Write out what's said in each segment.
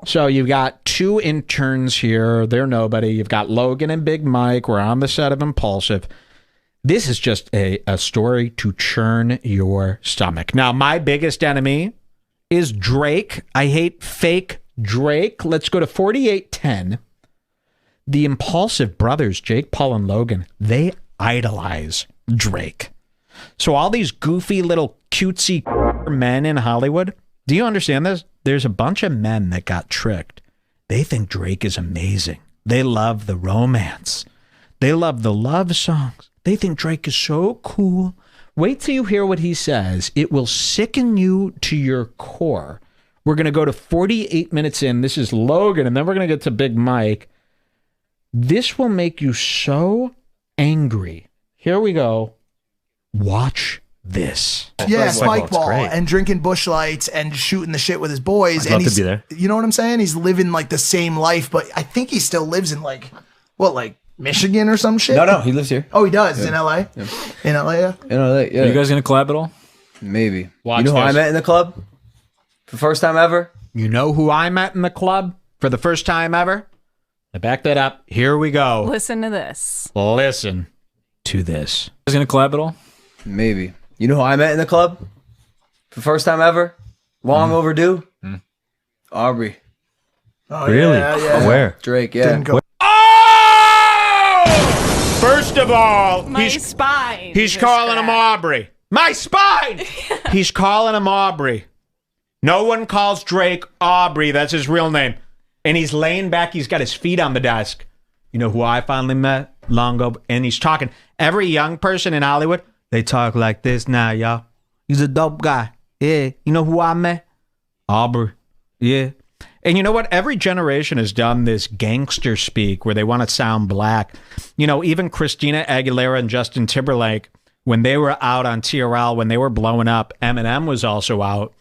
So you've got two interns here. They're nobody. You've got Logan and Big Mike. We're on the set of Impulsive. This is just a story to churn your stomach. Now, my biggest enemy is Drake. I hate fake Drake. Let's go to 4810. The Impulsive brothers, Jake, Paul, and Logan, they idolize Drake. So all these goofy little cutesy men in Hollywood, do you understand this? There's a bunch of men that got tricked. They think Drake is amazing. They love the romance. They love the love songs. They think Drake is so cool. Wait till you hear what he says. It will sicken you to your core. We're going to go to 48 minutes in. This is Logan, and then we're going to get to Big Mike. This will make you so angry. Here we go. Watch this. Yeah, spike ball and drinking Busch Lights and shooting the shit with his boys. I'd love to be there. You know what I'm saying? He's living like the same life, but I think he still lives in like Michigan or some shit. No, he lives here. Oh, he does in LA. Yeah. In LA, yeah. In LA, yeah. Are you guys gonna collab at all? Maybe. Watch you know who I this. met in the club for the first time ever? You know who I met in the club for the first time ever? I back that up. Here we go. Listen to this. Listen to this. You guys gonna collab at all? Maybe. You know who I met in the club for the first time ever? Long overdue. Aubrey. Oh, Really? Yeah. Where? Drake, yeah. Didn't go. Oh! First of all, My spine. he's just calling him cracked. Aubrey. My spine! He's calling him Aubrey. No one calls Drake Aubrey. That's his real name. And he's laying back. He's got his feet on the desk. You know who I finally met? Longo. And he's talking. Every young person in Hollywood, they talk like this now, y'all. He's a dope guy. Yeah. You know who I met? Aubrey. Yeah. And you know what? Every generation has done this gangster speak where they want to sound black. You know, even Christina Aguilera and Justin Timberlake, when they were out on TRL, when they were blowing up, Eminem was also out.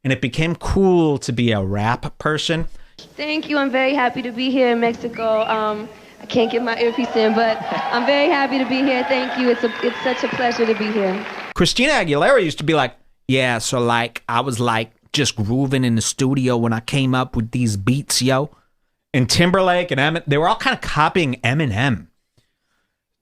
And it became cool to be a rap person. Thank you. I'm very happy to be here in Mexico. I can't get my earpiece in, but I'm very happy to be here. Thank you. It's such a pleasure to be here. Christina Aguilera used to be like, yeah, so like, I was like just grooving in the studio when I came up with these beats, yo. And Timberlake and Eminem, they were all kind of copying Eminem.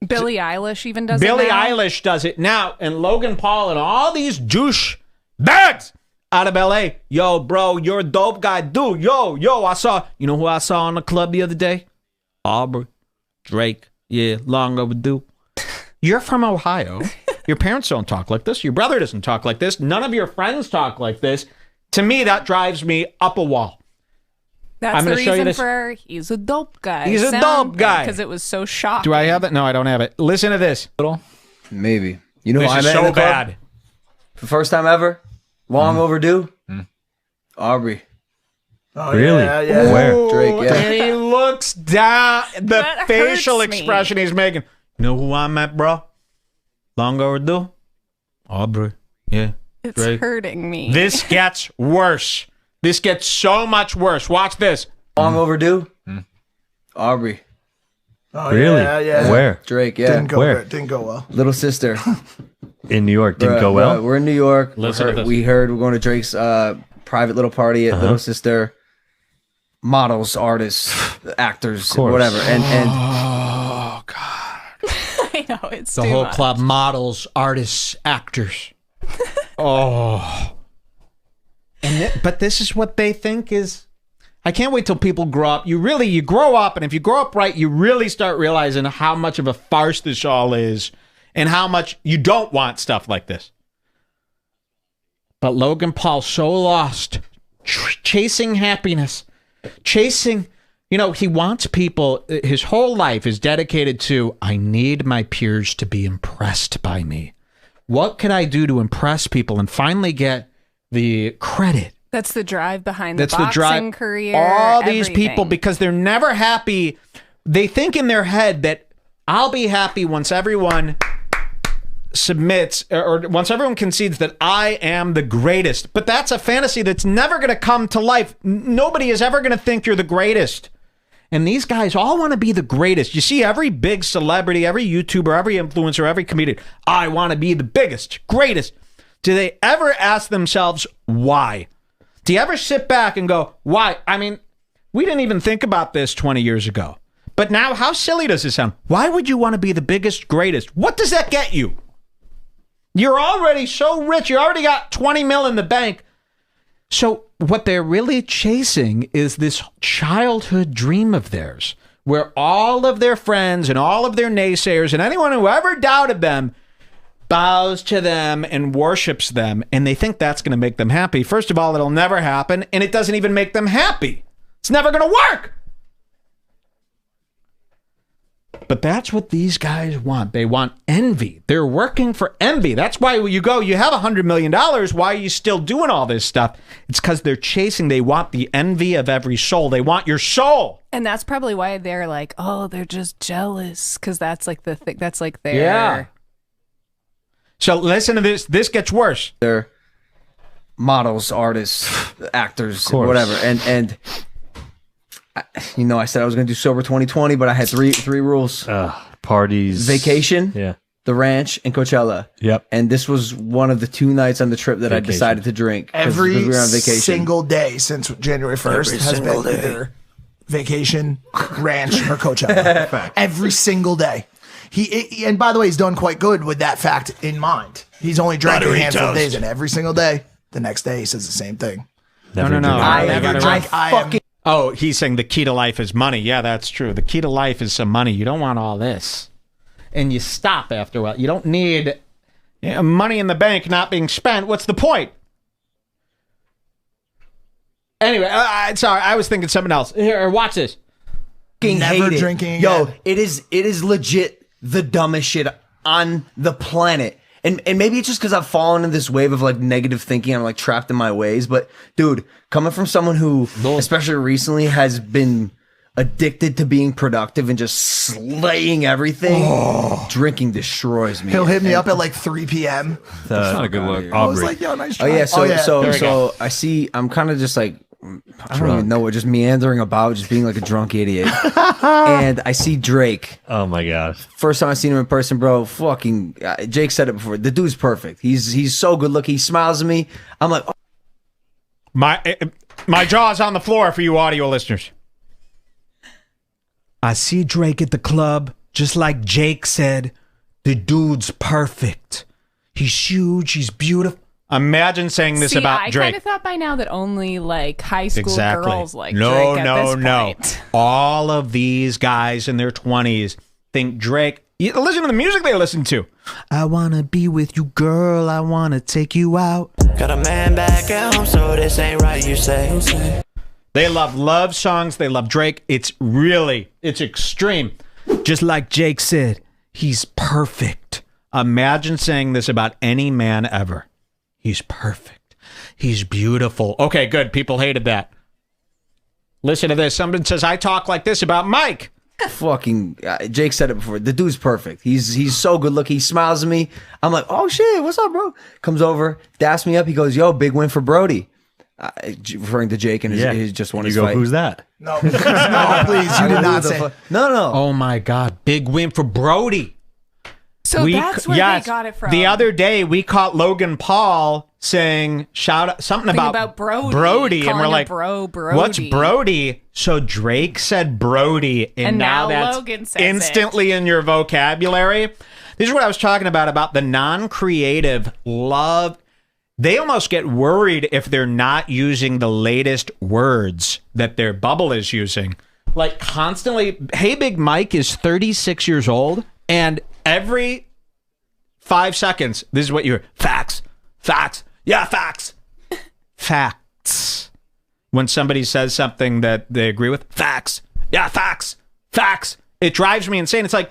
Billie Eilish even does Billie it now. Eilish does it now. And Logan Paul and all these douche bags out of LA. Yo, bro, you're a dope guy. Dude, yo, I saw, you know who I saw in the club the other day? Aubrey, Drake, yeah, long overdue. You're from Ohio. Your parents don't talk like this. Your brother doesn't talk like this. None of your friends talk like this. To me, that drives me up a wall. That's I'm the gonna show you reason this. for he's a dope guy. He's a dope guy. Because it was so shocking. Do I have it? No, I don't have it. Listen to this. Maybe. You know who This I is met in so the club bad. for the first time ever? Long overdue. Aubrey. Oh, Really? Yeah. Where? Drake, yeah. And he looks down. The That facial hurts me. expression he's making. You know who I met, bro? Long overdue. Aubrey. Yeah. It's Drake. hurting me. This gets worse. This gets so much worse. Watch this. Long overdue. Aubrey. Oh, Really? Yeah. Where? Drake, yeah. Didn't go Where? good. Didn't go well. Little sister. In New York. Didn't Bruh, go well. We're in New York. Listen to this. We heard we're going to Drake's private little party at Little Sister. Models, artists, actors, course. whatever. And Oh, God. I know, it's The too whole much. club, models, artists, actors. Oh. But this is what they think is... I can't wait till people grow up. You grow up, and if you grow up right, you really start realizing how much of a farce this all is and how much you don't want stuff like this. But Logan Paul's so lost, chasing happiness, chasing, he wants people, his whole life is dedicated to, I need my peers to be impressed by me. What can I do to impress people and finally get the credit? That's the drive behind the That's boxing the drive. career. All these people, everything. because they're never happy. They think in their head that I'll be happy once everyone submits or once everyone concedes that I am the greatest. But that's a fantasy that's never going to come to life. Nobody is ever going to think you're the greatest. And these guys all want to be the greatest. You see every big celebrity, every YouTuber, every influencer, every comedian. I want to be the biggest, greatest. Do they ever ask themselves why? Do you ever sit back and go, why? I mean, We didn't even think about this 20 years ago. But now, how silly does it sound? Why would you want to be the biggest, greatest? What does that get you? You're already so rich. You already got 20 mil in the bank. So what they're really chasing is this childhood dream of theirs, where all of their friends and all of their naysayers and anyone who ever doubted them bows to them and worships them, and they think that's going to make them happy. First of all, it'll never happen, and it doesn't even make them happy. It's never going to work. But that's what these guys want. They want envy. They're working for envy. That's why you go, you have $100 million. Why are you still doing all this stuff? It's because they're chasing. They want the envy of every soul. They want your soul. And that's probably why they're like, oh, they're just jealous. Because that's like the thing. That's like their... Yeah. So listen to this. This gets worse. They're models, artists, actors, whatever. And I said I was going to do sober 2020, but I had three rules: parties, vacation, yeah, the ranch, and Coachella. Yep. And this was one of the 2 nights on the trip that I decided to drink Every we were on vacation. single day since January 1st has been either vacation, ranch, or Coachella. Every single day. And by the way, he's done quite good with that fact in mind. He's only drank a handful of days, and every single day, the next day, he says the same thing. No. Oh, he's saying the key to life is money. Yeah, that's true. The key to life is some money. You don't want all this. And you stop after a while. You don't need money in the bank not being spent. What's the point? Anyway, sorry, I was thinking something else. Here, watch this. Never drinking. Yo, it is legit the dumbest shit on the planet. And maybe it's just because I've fallen in this wave of like negative thinking. I'm like trapped in my ways. But dude, coming from someone who, especially recently, has been addicted to being productive and just slaying everything, drinking destroys me. He'll hit me up at like 3 p.m. That's not a good look. I was like, yo, nice try. Oh yeah, so I see. I'm kind of just like, I don't even know what, just meandering about, just being like a drunk idiot. And I see Drake. Oh my god! First time I seen him in person, bro. Fucking Jake said it before. The dude's perfect. He's so good looking. He smiles at me. I'm like, oh. My jaw's on the floor for you audio listeners. I see Drake at the club, just like Jake said. The dude's perfect. He's huge. He's beautiful. Imagine saying this about Drake. I kind of thought by now that only like high school girls like no, Drake no, at this no. point. All of these guys in their 20s think Drake. Listen to the music they listen to. I want to be with you, girl. I want to take you out. Got a man back at home, so this ain't right, you say. They love songs. They love Drake. It's extreme. Just like Jake said, he's perfect. Imagine saying this about any man ever. He's perfect. He's beautiful. Okay, good. People hated that. Listen to this. Someone says, I talk like this about Mike. Fucking Jake said it before. The dude's perfect. He's so good looking. He smiles at me. I'm like, oh shit, what's up, bro? Comes over, daps me up. He goes, yo, big win for Brody. Referring to Jake and his just won his fight. Who's that? No, please, you did not say. No. Oh my God, big win for Brody. So that's where they got it from. The other day, we caught Logan Paul saying something about Brody, and we're like, Brody. what's Brody? So Drake said Brody, and now that's Logan says instantly in your vocabulary. This is what I was talking about the non-creative love. They almost get worried if they're not using the latest words that their bubble is using. Like constantly, Hey Big Mike is 36 years old, and every 5 seconds, this is what you hear. Facts. Yeah, facts. Facts. When somebody says something that they agree with, facts. Yeah, facts. It drives me insane. It's like,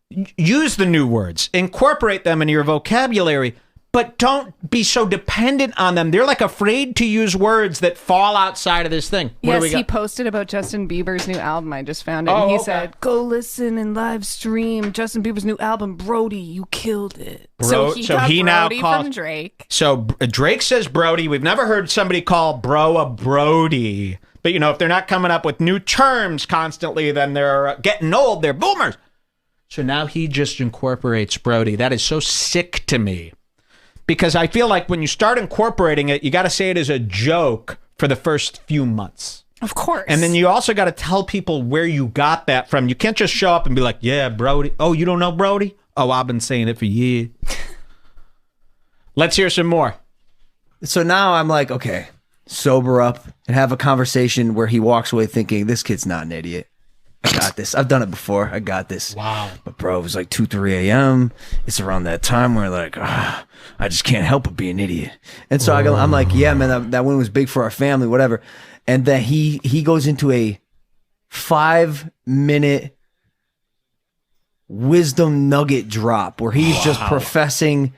use the new words. Incorporate them into your vocabulary, but don't be so dependent on them. They're like afraid to use words that fall outside of this thing. Yes, he posted about Justin Bieber's new album. I just found it. Oh, and he okay. said, go listen and live stream Justin Bieber's new album, Brody. You killed it. So he now Brody calls from Drake. So Drake says Brody. We've never heard somebody call bro a Brody. But, if they're not coming up with new terms constantly, then they're getting old. They're boomers. So now he just incorporates Brody. That is so sick to me. Because I feel like when you start incorporating it, you got to say it as a joke for the first few months. Of course. And then you also got to tell people where you got that from. You can't just show up and be like, yeah, Brody. Oh, you don't know Brody? Oh, I've been saying it for years. Let's hear some more. So now I'm like, okay, sober up and have a conversation where he walks away thinking, this kid's not an idiot. I got this. I've done it before. I got this. Wow. But bro, it was like 2, 3 a.m. It's around that time where like, I just can't help but be an idiot. And so I'm like, yeah, man, that win was big for our family, whatever. And then he goes into a 5-minute wisdom nugget drop where he's just professing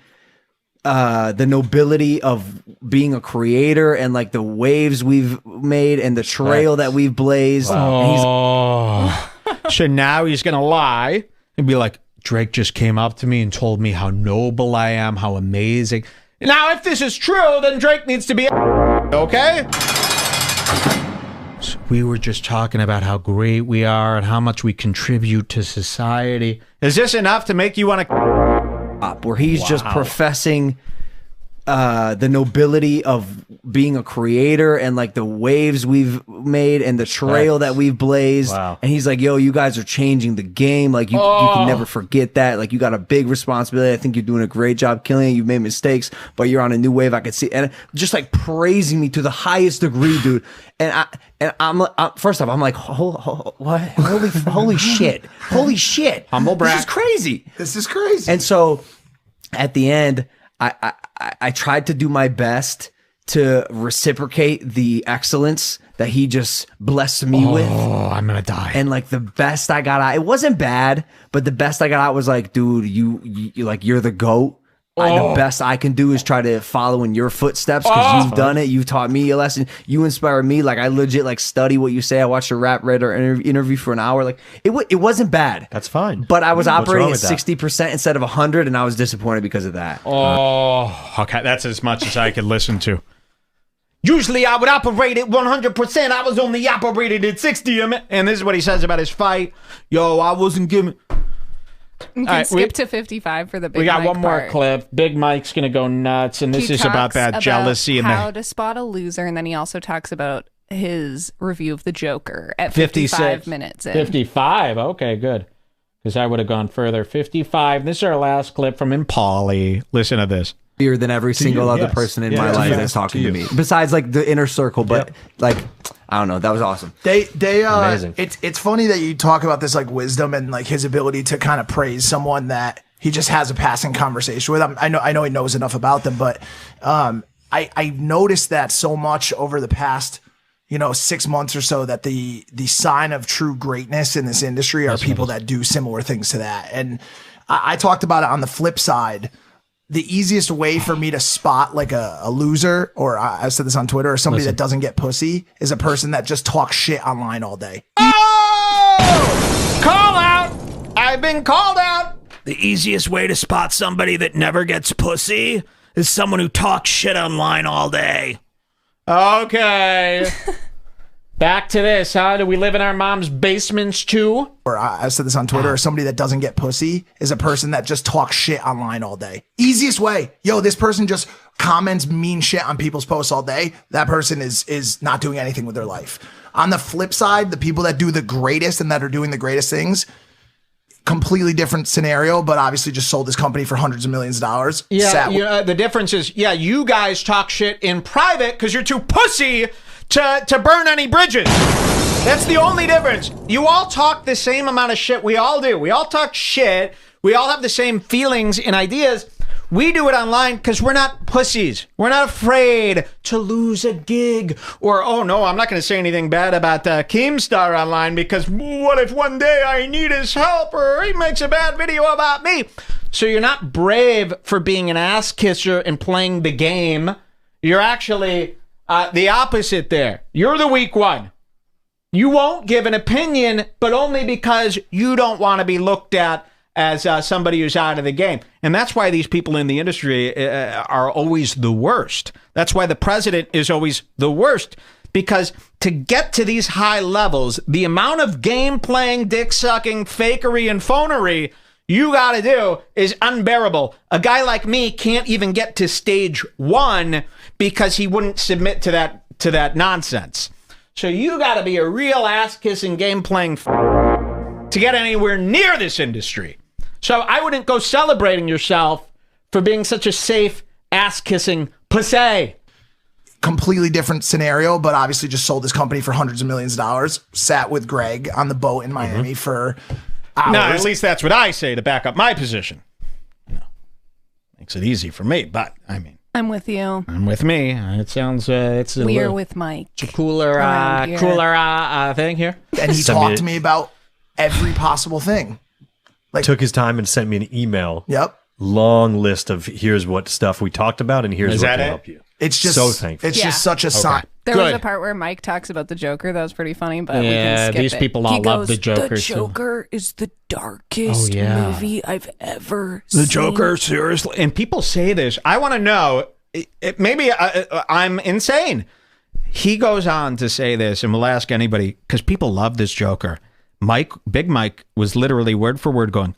the nobility of being a creator and like the waves we've made and the trail that we've blazed. Oh. So now he's going to lie and be like, Drake just came up to me and told me how noble I am, how amazing. Now, if this is true, then Drake needs to be okay? So we were just talking about how great we are and how much we contribute to society. Is this enough to make you want to... Where he's just professing the nobility of being a creator and like the waves we've made and the trail that we've blazed. Wow. And he's like, yo, you guys are changing the game. Like you can never forget that. Like you got a big responsibility. I think you're doing a great job killing it. You've made mistakes, but you're on a new wave. I could see, and just like praising me to the highest degree, dude. And I'm first off, I'm like, what? Holy shit. Holy shit. Humble brag. This is crazy. This is crazy. And so at the end, I tried to do my best to reciprocate the excellence that he just blessed me with. Oh, I'm going to die. And like the best I got out, it wasn't bad, but the best I got out was like, dude, you like, you're the GOAT. The best I can do is try to follow in your footsteps because you've done it. You taught me a lesson. You inspire me. Like I legit like study what you say. I watched a rap radar interview for an hour. Like it wasn't bad. That's fine. But I was operating at with that? 60% instead of 100, and I was disappointed because of that. Oh, okay. That's as much as I could listen to. Usually I would operate at 100%. I was only operated at 60. And this is what he says about his fight. Yo, I wasn't giving... You can skip to 55 for the Big We got Mike one more part. clip. Big Mike's going to go nuts, and this He is about that talks jealousy. about And how to spot a loser, and then he also talks about his review of the Joker at 56 55 minutes in. 55. Okay, good. Because I would have gone further. 55. This is our last clip from Impali. Listen to this. Than every single you, other yes. person in Yeah, my to life you. that's talking to To me. you. Besides like the inner circle, but like I don't know, that was awesome. They Amazing. it's funny that you talk about this like wisdom and like his ability to kind of praise someone that he just has a passing conversation with. I know he knows enough about them, but I noticed that so much over the past 6 months or so that the sign of true greatness in this industry are people that do similar things to that. And I talked about it on the flip side. The easiest way for me to spot like a loser, or I said this on Twitter, or somebody that doesn't get pussy, is a person that just talks shit online all day. Oh! Call out! I've been called out! The easiest way to spot somebody that never gets pussy is someone who talks shit online all day. Okay. Back to this, huh? Do we live in our mom's basements too? Or I said this on Twitter, or somebody that doesn't get pussy is a person that just talks shit online all day. Easiest way. Yo, this person just comments mean shit on people's posts all day. That person is not doing anything with their life. On the flip side, the people that do the greatest and that are doing the greatest things, completely different scenario, but obviously just sold this company for hundreds of millions of dollars. Yeah, the difference is, you guys talk shit in private because you're too pussy to burn any bridges. That's the only difference. You all talk the same amount of shit. We all do. We all talk shit. We all have the same feelings and ideas. We do it online because we're not pussies. We're not afraid to lose a gig. Or, oh no, I'm not going to say anything bad about Keemstar online because what if one day I need his help or he makes a bad video about me? So you're not brave for being an ass kisser and playing the game. You're actually the opposite there. You're the weak one. You won't give an opinion, but only because you don't want to be looked at as somebody who's out of the game. And that's why these people in the industry are always the worst. That's why the president is always the worst. Because to get to these high levels, the amount of game playing, dick sucking, fakery, and phonery you got to do is unbearable. A guy like me can't even get to stage 1 because he wouldn't submit to that nonsense. So you got to be a real ass-kissing, game-playing to get anywhere near this industry. So I wouldn't go celebrating yourself for being such a safe ass-kissing pussy. Completely different scenario, but obviously just sold his company for hundreds of millions of dollars. Sat with Greg on the boat in Miami for hours. No, at least that's what I say to back up my position. Makes it easy for me, but I mean, I'm with you. I'm with me. It sounds it's a We're little, with Mike. it's a cooler thing here. And he talked to me about every possible thing. Took his time and sent me an email. Yep. Long list of here's what stuff we talked about and here's Is what that can it? help you. It's just so thankful. It's just such a sign. There was Good. a part where Mike talks about the Joker. That was pretty funny, but we Yeah, can skip these it. people all He love goes, the Joker, The so- Joker is the darkest movie I've ever seen. Seriously? And people say this. I want to know, maybe I'm insane. He goes on to say this, and we'll ask anybody, because people love this Joker. Big Mike was literally word for word going,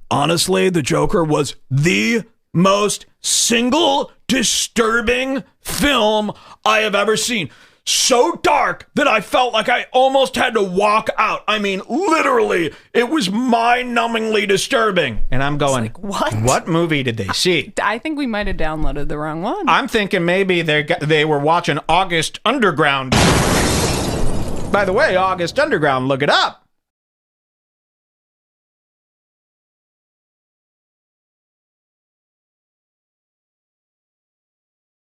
honestly, the Joker was the most single disturbing film I have ever seen. So dark that I felt like I almost had to walk out. I mean, literally, it was mind-numbingly disturbing. And I'm going, what? What movie did they see? I think we might have downloaded the wrong one. I'm thinking maybe they were watching August Underground. By the way, August Underground, look it up.